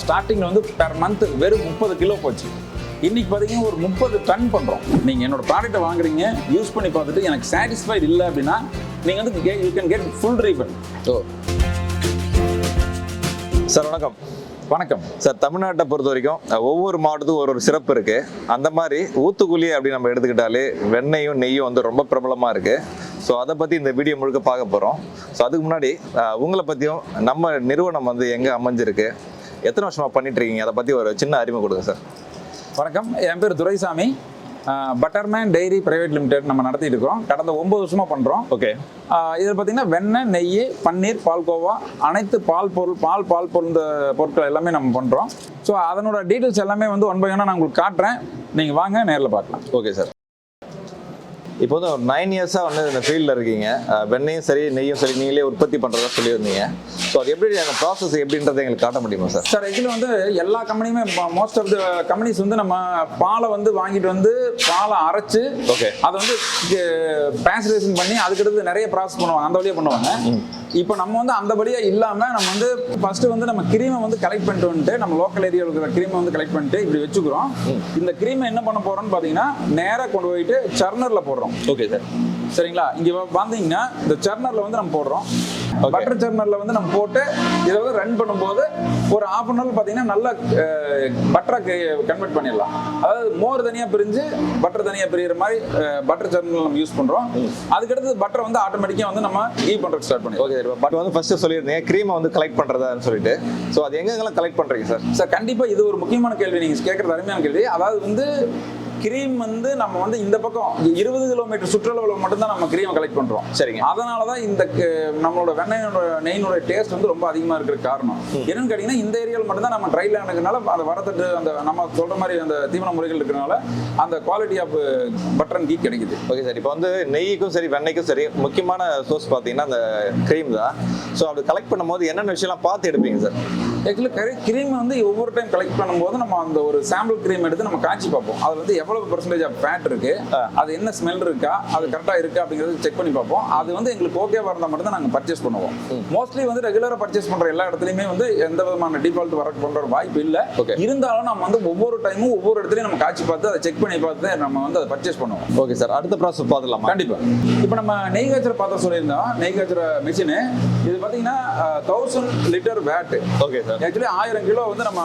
ஸ்டார்டிங்கில் வந்து per month வெறும் 30 கிலோ போச்சு. இன்னைக்கு பார்த்தீங்கன்னா ஒரு 30 டன் பண்ணுறோம். நீங்கள் என்னோட ப்ராடக்ட்டை வாங்குறீங்க, யூஸ் பண்ணி பார்த்துட்டு எனக்கு சாட்டிஸ்ஃபைட் இல்லை அப்படின்னா நீங்கள் வந்து you can get full refund. Sir வணக்கம். வணக்கம் சார். தமிழ்நாட்டை பொறுத்த வரைக்கும் ஒவ்வொரு மாவட்டத்துக்கும் ஒரு சிறப்பு இருக்குது. அந்த மாதிரி ஊத்துக்குழி அப்படின்னு நம்ம எடுத்துக்கிட்டாலே வெண்ணெயும் நெய்யும் வந்து ரொம்ப பிரபலமாக இருக்குது. ஸோ அதை பற்றி இந்த வீடியோ முழுக்க பார்க்க போகிறோம். ஸோ அதுக்கு முன்னாடி உங்களை பற்றியும் நம்ம நிறுவனம் வந்து எங்கே அமைஞ்சிருக்கு, எத்தனை வருஷமாக பண்ணிட்டுருக்கீங்க, அதை பற்றி ஒரு சின்ன அறிமுகம் கொடுங்க சார். வணக்கம், என் பேர் துரைசாமி. பட்டர்மேன் டைரி பிரைவேட் லிமிடெட் நம்ம நடத்திட்டு இருக்கோம். கடந்த 9 வருஷமாக பண்ணுறோம். ஓகே. இதில் பார்த்தீங்கன்னா வெண்ணெய், நெய், பன்னீர், பால்கோவா, அனைத்து பால் பொருள் இந்த பொருட்கள் எல்லாமே நம்ம பண்ணுறோம். ஸோ அதனோட டீட்டெயில்ஸ் எல்லாமே வந்து ஒன் பை ஒன்னாக நான் உங்களுக்கு காட்டுறேன். நீங்கள் வாங்க, நேரில் பார்க்கலாம். Okay sir. இப்போ வந்து ஒரு 9 இயர்ஸாக வந்து இந்த ஃபீல்டில் இருக்கீங்க. வெண்ணையும் சரி நெய்யும் சரி நீங்களே உற்பத்தி பண்ணுறதா சொல்லியிருந்தீங்க. ஸோ அது எப்படி அந்த ப்ராசஸ் எப்படின்றத எங்களுக்கு காட்ட முடியுமா சார்? சார், ஆக்சுவலி வந்து எல்லா கம்பெனியுமே மோஸ்ட் ஆஃப் த கம்பெனிஸ் வந்து நம்ம பாலை வந்து வாங்கிட்டு வந்து பாலை அரைச்சு ஓகே அதை வந்து பேஸ்டரைசேஷன் பண்ணி அதுக்கடுத்து நிறைய ப்ராசஸ் பண்ணுவாங்க, அந்த வழியாக பண்ணுவாங்க. இப்போ நம்ம வந்து அந்த வழியாக இல்லாமல் நம்ம வந்து ஃபர்ஸ்ட் வந்து நம்ம கிரீமை வந்து கலெக்ட் பண்ணிட்டு வந்துட்டு நம்ம லோக்கல் ஏரியாவில் இருக்கிற கிரீமை வந்து கலெக்ட் பண்ணிட்டு இப்படி வச்சுக்கிறோம். இந்த கிரீமை என்ன பண்ண போகிறோம்னு பார்த்தீங்கன்னா நேராக கொண்டு போயிட்டு சர்னரில் போடுறோம். Okay sir. சரிங்களா? இங்கே வந்தீங்கன்னா இந்த சர்னரில் வந்து நம்ம போடுறோம். பட்டர் சர்னரில் வந்து நம்ம போட்டு இதை வந்து ரன் பண்ணும்போது ஒரு ½ அன் ஹவர் பார்த்தீங்கன்னா நல்லா பட்டரை கன்வெர்ட் பண்ணிடலாம். அதாவது மோர் தனியாக பிரிஞ்சு பட்டர் தனியாக பிரிகிற மாதிரி பட்டர் சர்னரில் நம்ம யூஸ் பண்ணுறோம். அதுக்கடுத்து பட்டர் வந்து ஆட்டோமேட்டிக்காக வந்து நம்ம பண்ணுறதுக்கு ஸ்டார்ட் பண்ணி. ஓகே. பட் வந்து ஃபர்ஸ்ட் சொல்லியிருந்தீங்க க்ரீமை வந்து கலெக்ட் பண்ணுறதான்னு சொல்லிட்டு. ஸோ அது எங்கெங்கெல்லாம் கலெக்ட் பண்ணுறீங்க சார்? சார், கண்டிப்பாக இது ஒரு முக்கியமான கேள்வி, நீங்கள் கேட்குறது அருமையான கேள்வி. அதாவது வந்து கிரீம் வந்து நம்ம வந்து இந்த பக்கம் 20 கிலோமீட்டர் சுற்றளவில் மட்டும்தான் நம்ம கிரீமை கலெக்ட் பண்றோம். சரிங்க. அதனால தான் இந்த நம்மளோட வெண்ணெயோட நெய்னோட டேஸ்ட் வந்து ரொம்ப அதிகமாக இருக்கிற காரணம் என்னன்னு கேட்டீங்கன்னா, இந்த ஏரியாவில் மட்டும்தான் நம்ம ட்ரை லேண்டுனால அந்த வரத்தட்டு அந்த நம்ம சொல்ற மாதிரி அந்த தீவன முறைகள் இருக்கிறனால அந்த குவாலிட்டி ஆஃப் பட்டர்மன் கீ கிடைக்குது. Okay sir. இப்போ வந்து நெய்க்கும் சரி வெண்ணெய்க்கும் சரி முக்கியமான சோர்ஸ் பார்த்தீங்கன்னா அந்த கிரீம் தான். ஸோ அப்படி கலெக்ட் பண்ணும்போது என்னென்ன விஷயம்லாம் பார்த்து எடுப்பீங்க சார்? ஆக்சுவலி கிரீம் வந்து ஒவ்வொரு டைம் கலெக்ட் பண்ணும்போது நம்ம அந்த ஒரு சாம்பிள் கிரீம் எடுத்து நம்ம காய்ச்சி பார்ப்போம். அது வந்து எவ்வளவு பெர்சன்டேஜ் ஆஃப் ஃபேட் இருக்கு, அது என்ன ஸ்மெல் இருக்கா, அது கரெக்டாக இருக்கா அப்படிங்கிறது செக் பண்ணி பார்ப்போம். அது வந்து எங்களுக்கு ஓகேவா இருந்தால் மட்டும் தான் நாங்கள் பர்ச்சேஸ் பண்ணுவோம். மோஸ்ட்லி வந்து ரெகுலராக பர்ச்சேஸ் பண்ற எல்லா இடத்துலையுமே வந்து எந்த விதமான டிஃபால்ட் வர பண்ற வாய்ப்பு இல்லை. இருந்தாலும் நம்ம வந்து ஒவ்வொரு டைமும் ஒவ்வொரு இடத்துலையும் நம்ம காய்ச்சி பார்த்து அதை செக் பண்ணி பார்த்து நம்ம வந்து அதை பர்ச்சேஸ் பண்ணுவோம். Okay sir. அடுத்த ப்ராசஸ் பார்த்துலாமா? கண்டிப்பா. இப்போ நம்ம நெய் காய்ச்சற பார்த்து சொல்லியிருந்தோம். நெய் காய்ச்சற மிஷினு இது பார்த்தீங்கன்னா 1000 லிட்டர் வேட். Okay sir. ஆக்சுவலி 1000 கிலோ வந்து நம்ம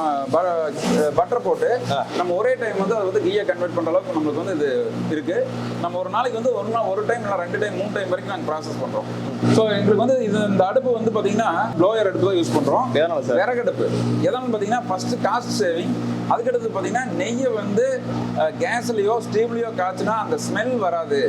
பட்டர் போட்டு நம்ம ஒரே டைம் வந்து அதை வந்து கீயை கன்வெர்ட் பண்ற அளவுக்கு நம்மளுக்கு வந்து இது இருக்கு. நம்ம ஒரு நாளைக்கு வந்து ஒரு டைம் இல்லை 2 டைம் 3 டைம் வரைக்கும் நாங்கள் ப்ராசஸ் பண்றோம். ஸோ எங்களுக்கு வந்து இந்த அடுப்பு வந்து பார்த்தீங்கன்னா ப்ளோயர் அடுப்பு தான் யூஸ் பண்றோம். விறகடுப்பு. எதனால பார்த்தீங்கன்னா ஃபர்ஸ்ட் காஸ்ட் சேவிங். அதுக்கடுத்து பார்த்தீங்கன்னா நெய்யை வந்து கேஸ்லயோ ஸ்டீவ்லயோ காய்ச்சினா அந்த ஸ்மெல் வராது.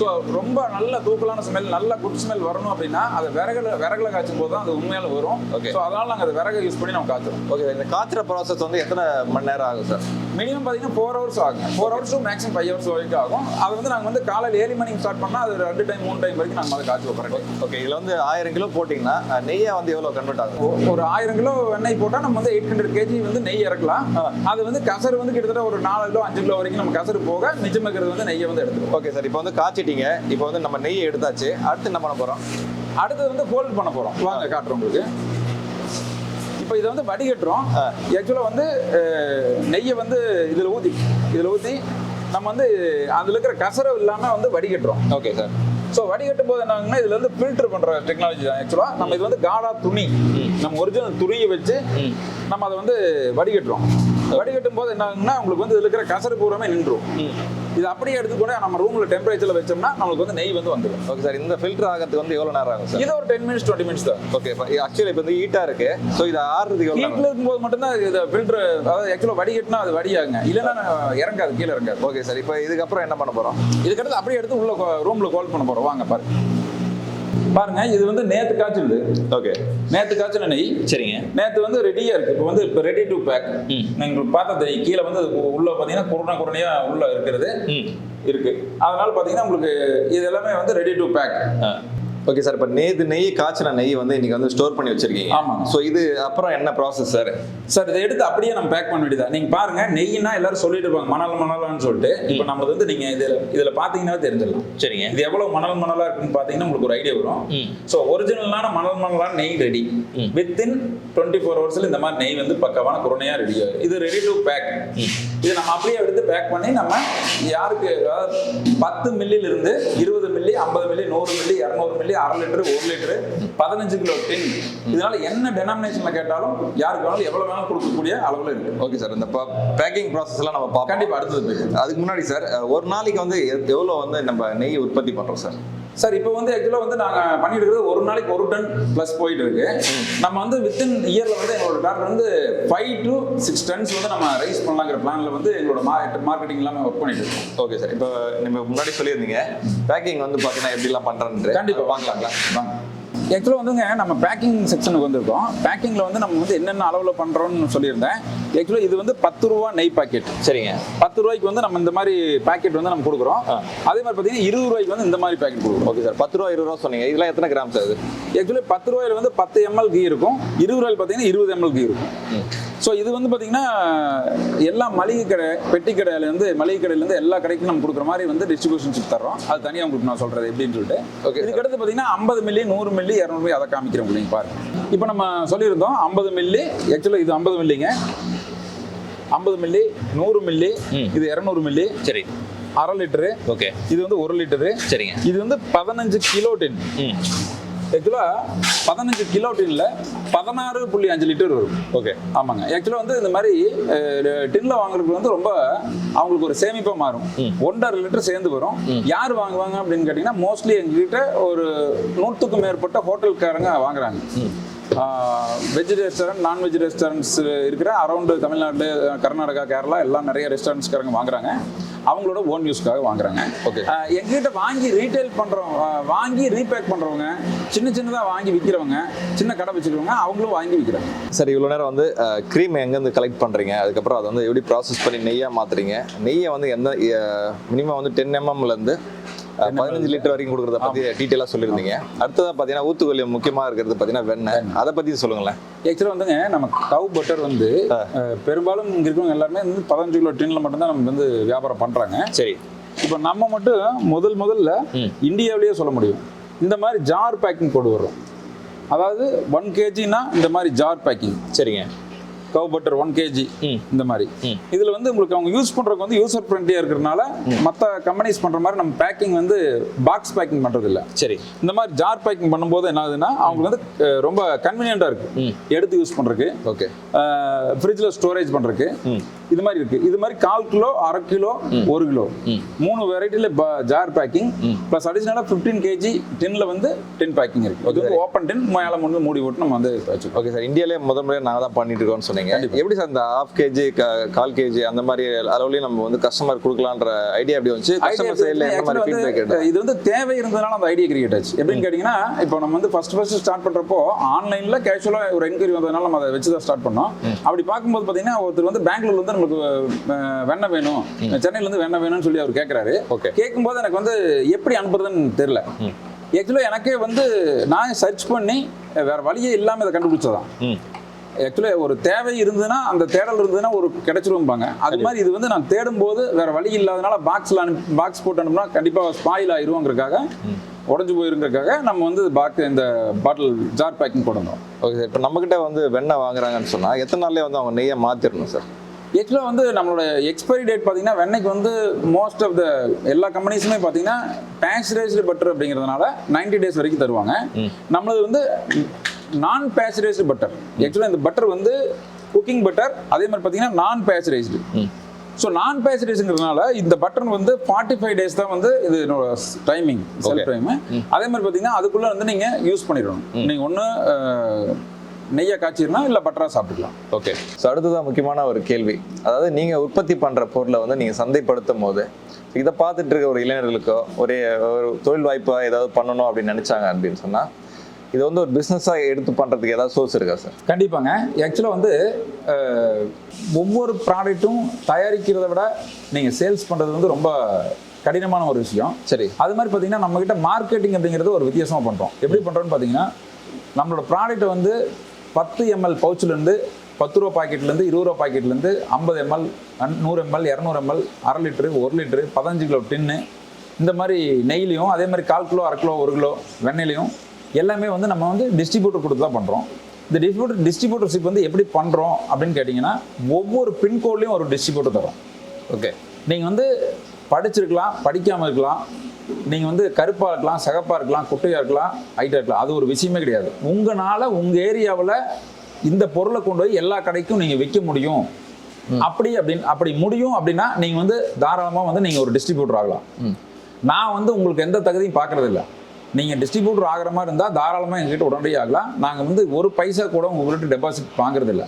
ஸோ ரொம்ப நல்ல தூக்கலான ஸ்மெல், நல்ல குட் ஸ்மெல் வரணும் அப்படின்னா அது விறகுல காய்ச்சும் போது தான் அது உண்மையால வரும். ஸோ அதனால நாங்கள் அதை விறகை யூஸ் பண்ணி நம்ம காய்ச்சுறோம். ஓகே. இந்த காய்ச்சற ப்ராசஸ் வந்து எத்தனை மணி நேரம் ஆகும் சார்? மினிமம் பார்த்தீங்கன்னா 4 ஹவர்ஸ் ஆகும். 4 ஹவர்ஸ் டு மேக்ஸிமம் 5 ஹவர்ஸ் வரைக்கும் ஆகும். அது வந்து நாங்கள் வந்து காலையில் 7 மணிக்கு ஸ்டார்ட் பண்ணால் அது 2 டைம் 3 டைம் வரைக்கும் நாங்கள் அதை காய்ச்சி வைப்போம். ஓகே. இதில் வந்து 1000 கிலோ போட்டிங்கன்னா நெய்யை வந்து எவ்வளோ கன்வெர்ட் ஆகும்? ஒரு 1000 கிலோ வெண்ணெய் போட்டால் நம்ம வந்து 800 kg வந்து நெய் இறக்கலாம். அது வந்து கசரு வந்து கிட்டத்தட்ட ஒரு 4 கிலோ 5 கிலோ வரைக்கும் நம்ம கசரு போக மிச்சம் இருக்கிறது வந்து நெய்யை வந்து எடுத்துருவோம். Okay sir. இப்போ வந்து காய்ச்சிட்டீங்க. இப்போ வந்து நம்ம நெய்யை எடுத்தாச்சு. அடுத்து என்ன பண்ண போகிறோம்? அடுத்தது வந்து ஹோல்ட் பண்ண போகிறோம். வாங்க காட்டுறோம் உங்களுக்கு. இப்போ இதை வந்து வடிகட்டுறோம். ஆக்சுவலாக வந்து நெய்யை வந்து இதில் ஊற்றி நம்ம வந்து அதில் இருக்கிற கசரை இல்லாமல் வந்து வடிகட்டுறோம். Okay sir. ஸோ வடிகட்டும் போது என்னன்னா இதில் வந்து ஃபில்டர் பண்ணுற டெக்னாலஜி தான். ஆக்சுவலாக நம்ம இது வந்து காடா துணி, நம்ம ஒரிஜினல் துணியை வச்சு நம்ம அதை வந்து வடிகட்டுறோம். வடிகட்டும் போது என்னன்னா உங்களுக்கு வந்து இதில் இருக்கிற கசரு பூராமே நின்றும். இது அப்படியே எடுத்துக்கூட நம்ம ரூமில் டெம்பரேச்சரில் வச்சோம்னா நம்மளுக்கு வந்து நெய் வந்து வந்துடும். Okay sir. இந்த ஃபில்டர் ஆகிறதுக்கு வந்து எவ்வளோ நேரம் ஆகும் சார்? இது ஒரு 10 மினிட்ஸ் 20 மினிட்ஸ் தான். ஓகே. ஆக்சுவலி இப்போ வந்து ஹீட்டாக இருக்கு. ஸோ இதை ஆறுறதுக்கு எவ்வளோ? ஹீட்டில் இருக்கும்போது மட்டும்தான் இதை ஃபில்டர், அதாவது ஆக்சுவலாக வடிகட்டினா அது வடியாகுங்க, இல்லைன்னா இறங்காது, கீழே இறங்காது. Okay sir. இப்போ இதுக்கப்புறம் என்ன பண்ண போகிறோம்? இதுக்கடுத்து அப்படியே எடுத்து உள்ள ரூமில் கோல்ட் பண்ண போகிறோம். வாங்க பாருங்க. இது வந்து நேத்து காய்ச்சல். ஓகே. நேத்து காய்ச்சல் நெய். சரிங்க. நேத்து வந்து ரெடியா இருக்கு. இப்போ வந்து ரெடி டு பேக். நீங்க பார்த்தா தெரியும் கீழே வந்து உள்ள பாத்தீங்கன்னா குருணையா உள்ள இருக்கிறது இருக்கு. அதனால பாத்தீங்கன்னா உங்களுக்கு இது எல்லாமே வந்து ready to pack. Okay sir, இப்போ நெய் காய்ச்சின நெய் வந்து இன்னைக்கு வந்து ஸ்டோர் பண்ணி வச்சிருக்கீங்க. ஆமாம். ஸோ இது அப்புறம் என்ன ப்ராசஸ் சார்? சார் இதை எடுத்து அப்படியே நம்ம பேக் பண்ண வேண்டியதா. நீங்க பாருங்க, நெய்னா எல்லாரும் சொல்லிட்டு இருப்பாங்க மணலான்னு சொல்லிட்டு. இப்போ நம்மளது வந்து நீங்க இதுல பாத்தீங்கன்னா தெரிஞ்சிடலாம். சரிங்க. இது எவ்வளவு மணலா இருக்குன்னு பாத்தீங்கன்னா உங்களுக்கு ஒரு ஐடியா வரும். ஸோ ஒரிஜினலான மணலான நெய் ரெடி வித்தின் 24 ஹவர்ஸ்ல இந்த மாதிரி நெய் வந்து பக்கவான குருணையா ரெடி ஆகும். இது ரெடி டு பேக். இது நம்ம அப்படியே எடுத்து பேக் பண்ணி நம்ம யாருக்கு 10 மில்லில இருந்து 20 milli, 50 milli, 100 milli, 200 milli, 1/2 litre, 1 litre, 15 kilo tin, இதனால என்ன டெனாமினேஷன்ல கேட்டாலும் யாருக்கு வேணாலும் எவ்வளவு வேணாலும் கொடுக்கக்கூடிய அளவுல இருக்கு. ஓகே சார், இந்த பேக்கிங் ப்ராசஸ் எல்லாம் நம்ம பார்ப்போம். கண்டிப்பா அடுத்தது. அதுக்கு முன்னாடி சார், ஒரு நாளைக்கு வந்து எவ்வளவு வந்து நம்ம நெய் உற்பத்தி பண்றோம் சார்? சார் இப்போ வந்து ஆக்சுவலாக வந்து நாங்கள் பண்ணிட்டு இருக்கிறது ஒரு நாளைக்கு 1 டன் ப்ளஸ் போயிட்டு இருக்கு. நம்ம வந்து வித்தின் இயர்ல வந்து எங்களோட டார்கெட் வந்து 5 to 6 டன்ஸ் வந்து நம்ம ரைஸ் பண்ணலாங்கிற பிளான்ல வந்து எங்களோட மார்க்கெட்டிங் எல்லாமே ஒர்க் பண்ணிட்டு இருக்கோம். ஓகே சார், இப்போ நீங்க முன்னாடி சொல்லியிருந்தீங்க பேக்கிங் வந்து பார்த்தீங்கன்னா எப்படிலாம் பண்றேன்னு. கண்டிப்பாக வாங்கலாங்களா? வாங்க. ஆக்சுவலாக வந்துங்க நம்ம பேக்கிங் செக்ஷனுக்கு வந்திருக்கோம். பேக்கிங்கில் வந்து நம்ம வந்து என்னென்ன அளவில் பண்ணுறோம்னு சொல்லியிருந்தேன். ஆக்சுவலாக இது வந்து 10 ரூபா நெய் பாக்கெட். சரிங்க. 10 ரூபாய்க்கு வந்து நம்ம இந்த மாதிரி பாக்கெட் வந்து நம்ம கொடுக்குறோம். அதே மாதிரி பார்த்தீங்கன்னா 20 ரூபாய்க்கு வந்து இந்த மாதிரி பாக்கெட் கொடுக்குறோம். ஓகே சார், 10 ரூபா 20 ரூபா சொன்னீங்க. இதெல்லாம் எத்தனை கிராம் சார்? ஆக்சுவலி 10 ரூபாயில வந்து 10 ml கீ இருக்கும். 20 ரூபாயில் பார்த்தீங்கன்னா 20 ml கீ இருக்கும். ஸோ இது வந்து பார்த்தீங்கன்னா எல்லா மளிகை கடை, பெட்டி கடையிலேருந்து மளிகை கடையிலேருந்து எல்லா கடைக்கும் நம்ம கொடுக்குற மாதிரி வந்து டிஸ்ட்ரிபியூஷன்ஷிப் தர்றோம். அது தனியாக உங்களுக்கு நான் சொல்கிறது எப்படின்னு சொல்லிட்டு. ஓகே. இதுக்கடுத்து பார்த்தீங்கன்னா 50 மில்லி, 100 மில்லி, 200 மில்லி அதை காமிக்கிறேன் உங்களுக்கு பாருங்க. இப்போ நம்ம சொல்லியிருந்தோம் 50 மில்லி. ஆக்சுவலாக இது 50 மில்லிங்க. 50 மில்லி, 100 மில்லி, இது 200 மில்லி. சரி. 1/2 லிட்டரு. ஓகே. இது வந்து 1 லிட்டரு. சரிங்க. இது வந்து 15 கிலோ டின். ஆக்சுவலாக 15 கிலோ டின்ல 16.5 லிட்டர் வரும். ஓகே. ஆமாங்க. ஆக்சுவலாக வந்து இந்த மாதிரி டின்ல வாங்குறதுக்கு வந்து ரொம்ப அவங்களுக்கு ஒரு சேமிப்பாக மாறும். 1.5 லிட்டர் சேர்ந்து வரும். யார் வாங்குவாங்க அப்படின்னு கேட்டிங்கன்னா மோஸ்ட்லி எங்ககிட்ட ஒரு 100க்கும் மேற்பட்ட ஹோட்டல்காரங்க வாங்குறாங்க. வெஜ் ரெஸ்டாரண்ட், நான்வெஜ் ரெஸ்டாரண்ட்ஸ் இருக்கிற அரௌண்டு தமிழ்நாடு, கர்நாடகா, கேரளா எல்லாம் நிறைய ரெஸ்டாரண்ட்ஸ்காரங்க வாங்குறாங்க. அவங்களோட ஓன் யூஸ்க்காக வாங்குறாங்க. ஓகே. எங்ககிட்ட வாங்கி ரீட்டைல் பண்ணுறவங்க, வாங்கி ரீபேக் பண்ணுறவங்க, சின்னதாக வாங்கி விற்கிறவங்க, சின்ன கடை வச்சுக்கிறவங்க அவங்களும் வாங்கி விற்கிறாங்க. சார், இவ்வளோ நேரம் வந்து க்ரீம் எங்கேருந்து கலெக்ட் பண்ணுறீங்க, அதுக்கப்புறம் அதை வந்து எப்படி ப்ராசஸ் பண்ணி நெய்யாக மாற்றுறீங்க, நெய்யை வந்து எந்த மினிமம் வந்து 10 mmலேருந்து 15 லிட்டர் வரைக்கும் கொடுக்குறத பற்றி டீட்டெயிலாக சொல்லியிருந்தீங்க. அடுத்ததாக பார்த்தீங்கன்னா ஊத்துக்குள்ளி முக்கியமாக இருக்கிறது பார்த்தீங்கன்னா வெண்ணெய், அதை பற்றி சொல்லுங்களேன். ஆக்சுவலாக வந்துங்க நம்ம கவ் பட்டர் வந்து பெரும்பாலும் இங்கே இருக்கிறவங்க எல்லாருமே வந்து 15 கிலோ டின்ல மட்டும்தான் நம்ம வந்து வியாபாரம் பண்ணுறாங்க. சரி. இப்போ நம்ம மட்டும் முதல்ல இந்தியாவிலேயே சொல்ல முடியும் இந்த மாதிரி ஜார் பேக்கிங் கொண்டு வர்றோம். அதாவது 1 kgனா இந்த மாதிரி ஜார் பேக்கிங். சரிங்க. கவ் பட்டர் 1 kg இந்த மாதிரி. இதுல வந்து உங்களுக்கு அவங்க யூஸ் பண்றதுக்கு வந்து யூசர் ஃப்ரெண்ட்லியா இருக்கிறதுனால மற்ற கம்பெனிஸ் பண்ற மாதிரி நம்ம பேக்கிங் வந்து பாக்ஸ் பேக்கிங் பண்றது இல்ல. சரி. இந்த மாதிரி ஜார் பேக்கிங் பண்ணும்போது என்ன ஆகுதுன்னா அவங்களுக்கு வந்து ரொம்ப கன்வீனியன்டா இருக்கு எடுத்து யூஸ் பண்றதுக்கு. ஓகே. ஃப்ரிட்ஜ்ல ஸ்டோரேஜ் பண்றதுக்கு இது மாதிரி இருக்கு. இது மாதிரி 1/4 கிலோ, 1/2 கிலோ, 1 கிலோ 3 வெரைட்டில ஜார் பேக்கிங் பிளஸ் அடிஷனலா 15 kg டின்ல வந்து டின் பேக்கிங் இருக்கு. இது வந்து ஓப்பன் டின் மேல வந்து மூடி போட்டு நம்ம வந்து வச்சுக்கோம். ஓகே சார், இந்தியாவிலே முறையாக நாங்கள் தான் பண்ணிட்டு இருக்கோம்னு சொன்னீங்க. எப்படி சார் இந்த 1/2 kg 1/4 kg அந்த மாதிரி அளவுலயும் நம்ம வந்து கஸ்டமர் கொடுக்கலான்ற ஐடியா எப்படி வந்துச்சு? கஸ்டமர் சைடுல என்ன மாதிரி ஃபீட்பேக் கேட்டா? இது வந்து தேவை இருந்தனால அந்த ஐடியா கிரியேட் ஆச்சு. எப்படின்னு கேட்டீங்கன்னா இப்போ நம்ம வந்து ஃபர்ஸ்ட் ஸ்டார்ட் பண்றப்போ ஆன்லைன்ல கேஷுவலா ஒரு என்கொயரி வந்ததுனால நம்ம அதை வச்சு தான் ஸ்டார்ட் பண்ணோம். அப்படி பார்க்கும்போது பாத்தீங்கன்னா ஒருத்தர் வந்து பெங்களூர்ல இருந்து நமக்கு வெண்ணெய் வேணும், சென்னையில இருந்து வெண்ணெய் வேணும்னு சொல்லி அவர் கேட்கிறாரு. கேட்கும்போது எனக்கு வந்து எப்படி அனுப்புறதுன்னு தெரியல. ஆக்சுவலாக எனக்கே வந்து நான் சர்ச் பண்ணி வேற வழியே இல்லாமல் இதை கண்டுபிடிச்சதான். ஆக்சுவலாக ஒரு தேவை இருந்ததுன்னா அந்த தேடல் இருந்ததுன்னா ஒரு கிடைச்சிருவாங்க. அது மாதிரி இது வந்து நான் தேடும் போது வேற வழி இல்லாதனால பாக்ஸ் போட்டு அனுப்புனா கண்டிப்பாக ஸ்பாயில் ஆயிருவோங்கிறதுக்காக, உடஞ்சு போயிருங்கிறதுக்காக நம்ம வந்து இந்த பாட்டில் ஜார் பேக்கிங் கொண்டு வந்தோம். ஓகே சார், இப்போ நம்மகிட்ட வந்து வெண்ணெய் வாங்குறாங்கன்னு சொன்னால் எத்தனை நாள்லேயே வந்து அவங்க நெய்யை மாற்றிடணும் சார்? ஆக்சுவலாக வந்து நம்மளோட எக்ஸ்பைரி டேட் பார்த்தீங்கன்னா வெண்ணெய்க்கு வந்து மோஸ்ட் ஆஃப் த எல்லா கம்பெனிஸுமே பார்த்தீங்கன்னா பேஸ்டரைஸ்டு பட்டர் அப்படிங்கிறதுனால 90 days வரைக்கும் தருவாங்க. நம்மளது வந்து நான் பேஸ்டரைஸ்டு பட்டர். ஆக்சுவலாக இந்த பட்டர் வந்து குக்கிங் பட்டர், அதே மாதிரி பார்த்தீங்கன்னா நான் பேஸ்டரைஸ்டு. ஸோ நான் பேஸ்டரைஸ்டுங்கிறதுனால இந்த பட்டர் வந்து 45 days தான் வந்து இது டைமிங், செல்ஃப் டைம். அதே மாதிரி பார்த்தீங்கன்னா அதுக்குள்ளே வந்து நீங்கள் யூஸ் பண்ணிடணும். நீங்கள் ஒன்று நெய்யை காய்ச்சிருந்தா இல்லை பட்டரா சாப்பிட்டுக்கலாம். ஓகே. ஸோ அடுத்ததான் முக்கியமான ஒரு கேள்வி, அதாவது நீங்கள் உற்பத்தி பண்ணுற பொருளை வந்து நீங்கள் சந்தைப்படுத்தும் போது இதை பார்த்துட்டு இருக்க ஒரு இளைஞர்களுக்கோ ஒரு தொழில் வாய்ப்பாக ஏதாவது பண்ணணும் அப்படின்னு நினச்சாங்க அப்படின்னு சொன்னால் இது வந்து ஒரு பிஸ்னஸாக எடுத்து பண்ணுறதுக்கு ஏதாவது சோர்ஸ் இருக்கா சார்? கண்டிப்பாங்க. ஆக்சுவலாக வந்து ஒவ்வொரு ப்ராடக்ட்டும் தயாரிக்கிறத விட நீங்கள் சேல்ஸ் பண்ணுறது வந்து ரொம்ப கடினமான ஒரு விஷயம். சரி. அது மாதிரி பார்த்தீங்கன்னா நம்மகிட்ட மார்க்கெட்டிங் அப்படிங்கிறது ஒரு வித்தியாசமாக பண்ணுறோம். எப்படி பண்ணுறோன்னு பார்த்தீங்கன்னா நம்மளோட ப்ராடக்ட்டை வந்து 10 ml பவுச்சிலேருந்து 10 ரூபா பாக்கெட்லேருந்து 20 ரூபா பாக்கெட்லேருந்து 50 ml 100 ml 200 ml 1/2 litre 1 litre 15 kilo tin இந்த மாதிரி நெய்லையும் அதே மாதிரி 1/4 கிலோ 1/2 கிலோ 1 கிலோ வெண்ணெயிலையும் எல்லாமே வந்து நம்ம வந்து டிஸ்ட்ரிபியூட்டர் கொடுத்து தான் பண்ணுறோம். இந்த டிஸ்ட்ரிபியூட்டர்ஷிப் வந்து எப்படி பண்ணுறோம் அப்படின்னு கேட்டிங்கன்னா ஒவ்வொரு பின்கோட்லேயும் ஒரு டிஸ்ட்ரிபியூட்டர் தரோம். ஓகே. நீங்கள் வந்து படிச்சிருக்கலாம், படிக்காமல் இருக்கலாம், நீங்கள் வந்து கருப்பாக இருக்கலாம், சிகப்பாக இருக்கலாம், குட்டையாக இருக்கலாம், ஹைட்டாக இருக்கலாம், அது ஒரு விஷயமே கிடையாது. உங்களால் உங்கள் ஏரியாவில் இந்த பொருளை கொண்டு போய் எல்லா கடைக்கும் நீங்கள் விற்க முடியும். அப்படி முடியும் அப்படின்னா நீங்கள் வந்து தாராளமாக வந்து நீங்கள் ஒரு டிஸ்ட்ரிபியூட்டர் ஆகலாம். நான் வந்து உங்களுக்கு எந்த தகுதியும் பார்க்கறதில்ல. நீங்கள் டிஸ்ட்ரிபியூட்டர் ஆகிற மாதிரி இருந்தால் தாராளமாக எங்ககிட்ட உடனடியாக ஆகலாம். நாங்கள் வந்து ஒரு பைசா கூட உங்கள்கிட்ட டெபாசிட் வாங்குறதில்ல.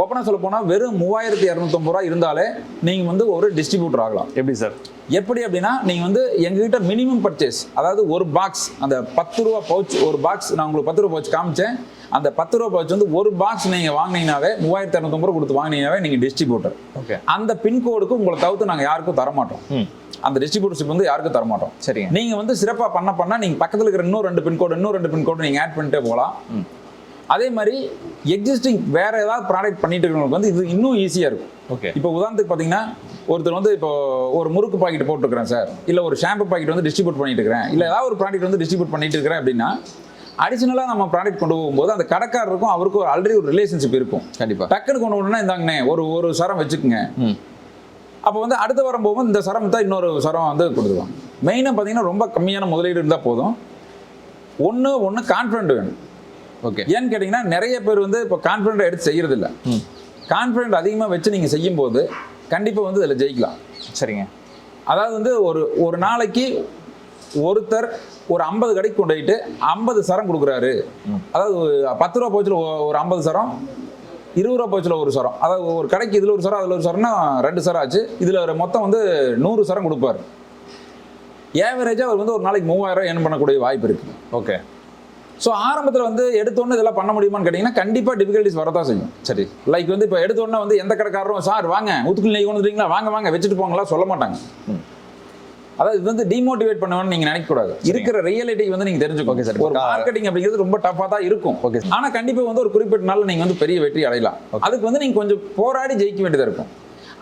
ஓப்பனாக சொல்ல போனால் வெறும் 3250 ரூபா இருந்தாலே நீங்கள் வந்து ஒரு டிஸ்ட்ரிபியூட்டர் ஆகலாம். எப்படி சார்? எப்படி அப்படின்னா நீங்கள் வந்து எங்ககிட்ட மினிமம் பர்ச்சேஸ், அதாவது ஒரு பாக்ஸ், அந்த 10 ரூபா பவுச் ஒரு பாக்ஸ், நான் உங்களுக்கு 10 ரூபா பவுச் காமிச்சேன், அந்த 10 ரூபா பவுச் வந்து ஒரு பாக்ஸ் நீங்கள் வாங்கினீங்கனாவே 3250 ரூபா கொடுத்து வாங்கினீங்கனாவே நீங்கள் டிஸ்ட்ரிபியூட்டர். ஓகே. அந்த பின்கோடுக்கு உங்களை தவிர்த்து நாங்கள் யாருக்கும் தரமாட்டோம். அந்த டிஸ்ட்ரிபியூட்டர்ஷிப் வந்து யாருக்கும் தரமாட்டோம். சரி. நீங்க வந்து சிறப்பா பண்ண நீங்க பக்கத்துல இருக்கிற இன்னும் 2 பின்கோடு நீங்க ஆட் பண்ணிட்டே போகலாம். அதே மாதிரி எக்ஸிஸ்டிங் வேற ஏதாவது ப்ராடக்ட் பண்ணிட்டு இருக்கிறவங்களுக்கு வந்து இது இன்னும் ஈஸியா இருக்கும். ஓகே. இப்போ உதாரணத்துக்கு பாத்தீங்கன்னா ஒருத்தர் வந்து இப்போ ஒரு முறுக்கு பாக்கெட் போட்டுருக்கிறேன் சார், இல்ல ஒரு ஷாம்பு பாக்கெட் வந்து டிஸ்ட்ரிபியூட் பண்ணிட்டு இருக்கிறேன், இல்ல ஏதாவது ஒரு ப்ராடக்ட் வந்து டிஸ்ட்ரிபியூட் பண்ணிட்டு இருக்கிறேன் அப்படின்னா அடிஷனலா நம்ம ப்ராடக்ட் கொண்டு போகும்போது அந்த கடைக்காரருக்கும் அவருக்கு ஆல்ரெடி ஒரு ரிலேஷன்ஷிப் இருக்கும். கண்டிப்பா. டக்குன்னு கொண்டு போனா இந்தாங்கண்ணே ஒரு சரம் வச்சுக்குங்க. அப்போ வந்து அடுத்த வாரம் போகும்போது இந்த சரம் தான் இன்னொரு சரம் வந்து கொடுத்துருவோம். மெயினாக பார்த்தீங்கன்னா ரொம்ப கம்மியான முதலீடு இருந்தால் போதும். ஒன்று கான்ஃபிடென்ட் வேணும். ஓகே. ஏன்னு கேட்டிங்கன்னா நிறைய பேர் வந்து இப்போ கான்ஃபிடென்ட் எடுத்து செய்யறதில்ல. கான்ஃபிடென்ட் அதிகமாக வச்சு நீங்கள் செய்யும்போது கண்டிப்பாக வந்து இதில் ஜெயிக்கலாம். சரிங்க. அதாவது வந்து ஒரு நாளைக்கு ஒருத்தர் ஒரு 50 கடைக்கு கொண்டு போயிட்டு 50 சரம் கொடுக்குறாரு. அதாவது 10 ரூபா போச்சில் ஒரு 50 சரம், 20 ரூபா பவுச்சில் ஒரு சரம், அதாவது ஒரு கடைக்கு இதில் ஒரு சரம் அதில் ஒரு சரம்னா 2 சரம் ஆச்சு. இதில் மொத்தம் வந்து 100 சரம் கொடுப்பார். ஏவரேஜாக அவர் வந்து ஒரு நாளைக்கு 3000 ரூபாய் ஏர்ன் பண்ணக்கூடிய வாய்ப்பு இருக்குது. ஓகே. ஸோ ஆரம்பத்தில் வந்து எடுத்தோன்னே இதெல்லாம் பண்ண முடியுமான்னு கேட்டிங்கன்னா கண்டிப்பாக டிஃபிகல்ட்டிஸ் வரதான் செய்யும். சரி. லைக் வந்து இப்போ எடுத்தோன்னே வந்து எந்த கடைக்காரரும் சார் வாங்க ஊத்துக்குளி நெய் கொண்டு வந்துட்டீங்களா, வாங்க வச்சுட்டு போங்களா சொல்ல மாட்டாங்க. அதாவது இது வந்து டிமோட்டிவேட் பண்ணுவேன்னு நீங்க நினைக்க கூடாது. இருக்கிற ரியாலிட்டி வந்து நீங்க தெரிஞ்சுக்கோங்க சார். ஒரு மார்க்கெட்டிங் அப்படிங்கிறது ரொம்ப டஃபா தான் இருக்கும். ஓகே. ஆனா கண்டிப்பா வந்து ஒரு குறிப்பிட்ட நாள்ல நீங்க வந்து பெரிய வெற்றி அடையலாம். அதுக்கு வந்து நீங்க கொஞ்சம் போராடி ஜெயிக்க வேண்டியதா இருக்கும்.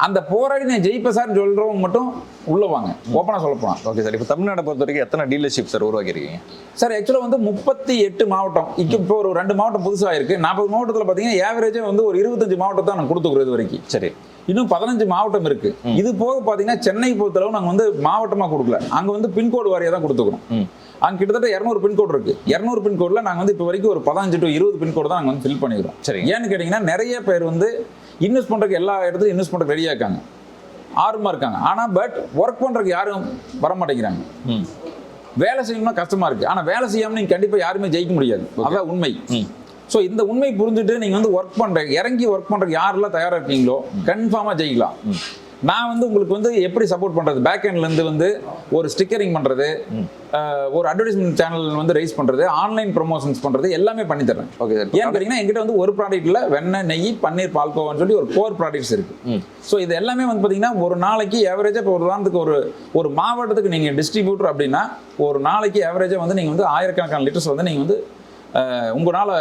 அந்த போராடி நான் ஜெயிப்ப சார் சொல்றவங்க மட்டும் உள்ள வாங்க. ஓப்பனா சொல்ல போலாம். Okay sir. இப்போ தமிழ்நாட்டை பொறுத்த வரைக்கும் எத்தனை டீலர்ஷிப் சார் உருவாக்கிருக்கீங்க? சார் ஆக்சுவலா வந்து 38 மாவட்டம். இப்போ ஒரு 2 மாவட்டம் புதுசா இருக்கு. 40 மாவட்டத்தில் பாத்தீங்கன்னா ஏவரேஜா வந்து ஒரு 25 மாவட்டம் தான் நான் கொடுத்துக்கிறோம் இது வரைக்கும். சரி. இன்னும் 15 மாவட்டம் இருக்கு. இது போக பாத்தீங்கன்னா சென்னை பொறுத்தளவு நாங்க வந்து மாவட்டமா கொடுக்கல, அங்க வந்து பின்கோடு வாரியா தான் கொடுத்துக்கிறோம். அங்க கிட்டத்தட்ட 200 பின்கோடு இருக்கு. 200 பின்கோட்ல நாங்க வந்து இப்போ வரைக்கும் ஒரு 15 to 20 பின்கோடு தான் நாங்க வந்து ஃபில் பண்ணிக்கிறோம். சரி. ஏன்னு கேட்டீங்கன்னா நிறைய பேர் வந்து இன்வெஸ்ட் பண்றதுக்கு எல்லா இடத்துலையும் இன்வெஸ்ட் பண்றதுக்கு ரெடியா இருக்காங்க, ஆர்வமா இருக்காங்க. ஆனா பட் ஒர்க் பண்றதுக்கு யாரும் வர மாட்டேங்கிறாங்க. வேலை செய்யணும்னா கஷ்டமா இருக்கு. ஆனா வேலை செய்யாம நீங்க கண்டிப்பா யாருமே ஜெயிக்க முடியாது. அதான் உண்மை. ஸோ இந்த உண்மை புரிஞ்சுட்டு நீங்கள் வந்து இறங்கி ஒர்க் பண்ணுறதுக்கு யாரெல்லாம் தயாராக இருக்கீங்களோ கன்ஃபார்மாக ஜெயிக்கலாம். நான் வந்து உங்களுக்கு வந்து எப்படி சப்போர்ட் பண்ணுறது, பேக் எண்ட்லேருந்து வந்து ஒரு ஸ்டிக்கரிங் பண்ணுறது, ஒரு அட்வர்டைஸ்மெண்ட் சேனல் வந்து ரைஸ் பண்ணுறது, ஆன்லைன் ப்ரொமோஷன்ஸ் பண்ணுறது எல்லாமே பண்ணித்தரேன். Okay sir. ஏன் கேட்டிங்கன்னா எங்கிட்ட வந்து ஒரு ப்ராடக்ட்டில் வெண்ணெய், நெய், பன்னீர், பால்கோவான்னு சொல்லி ஒரு 4 ப்ராடக்ட்ஸ் இருக்குது. ஸோ இது எல்லாமே வந்து பார்த்தீங்கன்னா ஒரு நாளைக்கு ஏவரேஜாக இப்போ ஒரு உதாரணத்துக்கு ஒரு மாவட்டத்துக்கு நீங்கள் டிஸ்ட்ரிபியூட்டர் அப்படின்னா ஒரு நாளைக்கு ஏவரேஜாக வந்து நீங்கள் வந்து ஆயிரக்கணக்கான லிட்டர்ஸ் வந்து நீங்கள் வந்து உங்களால்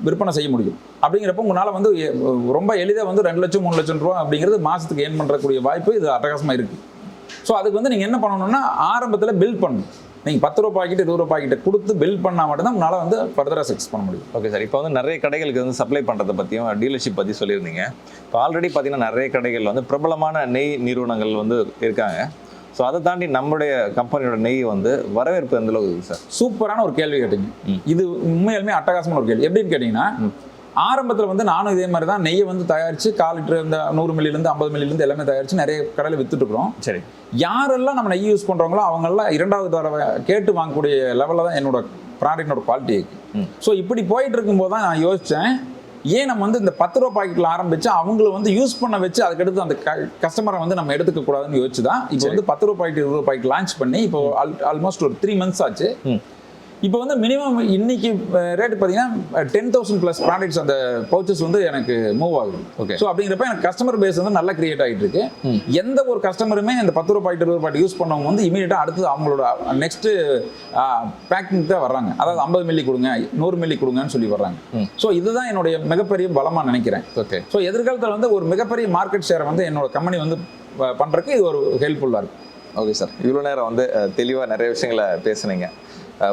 விற்பனை செய்ய முடியும். அப்படிங்கிறப்ப உங்களால் வந்து ரொம்ப எளிதாக வந்து 2 லட்சம் 3 லட்சம் ரூபா அப்படிங்கிறது மாதத்துக்கு ஏர்ன் பண்ணுறக்கூடிய வாய்ப்பு இது அட்டகாசமாக இருக்குது. ஸோ அதுக்கு வந்து நீங்கள் என்ன பண்ணணும்னா ஆரம்பத்தில் பில்ட் பண்ணணும். நீங்கள் 10 ரூபா பாக்கெட் 20 ரூபா பாக்கெட்டை கொடுத்து பில்ட் பண்ணால் மட்டும்தான் உங்களால் வந்து ஃபர்தராக சக்ஸஸ் பண்ண முடியும். Okay sir. இப்போ வந்து நிறைய கடைகளுக்கு வந்து சப்ளை பண்ணுறதை பற்றியும் டீலர்ஷிப் பற்றி சொல்லியிருந்தீங்க. இப்போ ஆல்ரெடி பார்த்தீங்கன்னா நிறைய கடைகள் வந்து பிரபலமான நெய் நிறுவனங்கள் வந்து இருக்காங்க. ஸோ அதை தாண்டி நம்மளுடைய கம்பெனியோட நெய் வந்து வரவேற்பு எந்த அளவுக்கு இருக்குது சார்? சூப்பரான ஒரு கேள்வி கேட்டீங்க. இது உண்மையாலுமே அட்டகாசமான ஒரு கேள்வி. எப்படின்னு கேட்டிங்கன்னா ஆரம்பத்தில் வந்து நானும் இதே மாதிரி தான் நெய்யை வந்து தயாரித்து 1/4 லிட்டர் இந்த 100 மில்லிலேருந்து 50 மில்லிலேருந்து எல்லாமே தயாரித்து நிறைய கடையில் விற்றுட்டுருக்குறோம். சரி. யாரெல்லாம் நம்ம நெய் யூஸ் பண்ணுறவங்களோ அவங்கெல்லாம் 2வது தடவை கேட்டு வாங்கக்கூடிய லெவலில் தான் என்னோட ப்ராடக்டோட குவாலிட்டி இருக்குது. ஸோ இப்படி போயிட்டு இருக்கும்போது தான் நான் யோசித்தேன், ஏன் நம்ம வந்து இந்த 10 ரூபா பாக்கெட்ல ஆரம்பிச்சு அவங்கள வந்து யூஸ் பண்ண வச்சு அதுக்கடுத்து அந்த கஸ்டமரை வந்து நம்ம எடுத்துக்க கூடாதுன்னு யோசிச்சு தான் இப்போ வந்து 10 ரூபா பாக்கெட் 20 ரூபா பாக்கெட் லான்ச் பண்ணி இப்போ ஆல்மோஸ்ட் ஒரு 3 months ஆச்சு. இப்போ வந்து மினிமம் இன்னைக்கு ரேட் பார்த்தீங்கன்னா 10,000 ப்ளஸ் ப்ராடக்ட்ஸ் அந்த பவுச்சஸ் வந்து எனக்கு மூவ் ஆகுது. ஓகே. ஸோ அப்படிங்கிறப்ப எனக்கு கஸ்டமர் பேஸ் வந்து நல்லா கிரியேட் ஆகிட்டு இருக்கு. எந்த ஒரு கஸ்டமருமே இந்த 10 ரூபாய் 20 ரூபாய் யூஸ் பண்ணவங்க வந்து இமீடியட்டாக அடுத்து அவங்களோட நெக்ஸ்ட் பேக்கிங் தான் வர்றாங்க. அதாவது 50 மில்லி கொடுங்க 100 மில்லி கொடுங்கன்னு சொல்லி வர்றாங்க. ஸோ இதுதான் என்னுடைய மிகப்பெரிய பலமாக நினைக்கிறேன். ஓகே. ஸோ எதிர்காலத்தில் வந்து ஒரு மிகப்பெரிய மார்க்கெட் ஷேரை வந்து என்னோட கம்பெனி வந்து பண்ணுறதுக்கு இது ஒரு ஹெல்ப்ஃபுல்லாக இருக்கும். ஓகே சார், இவ்வளோ நேரம் வந்து தெளிவாக நிறைய விஷயங்களை பேசுனீங்க.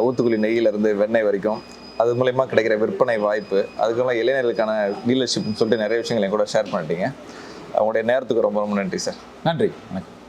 ஊத்துக்குளி நெய்யிலேருந்து வெண்ணெய் வரைக்கும், அது மூலயமா கிடைக்கிற விற்பனை வாய்ப்பு, அதுக்கெல்லாம் இளைஞர்களுக்கான டீலர்ஷிப்னு சொல்லிட்டு நிறைய விஷயங்களை கூட ஷேர் பண்ணிட்டீங்க. உங்களுடைய நேரத்துக்கு ரொம்ப ரொம்ப நன்றி சார். நன்றி, வணக்கம்.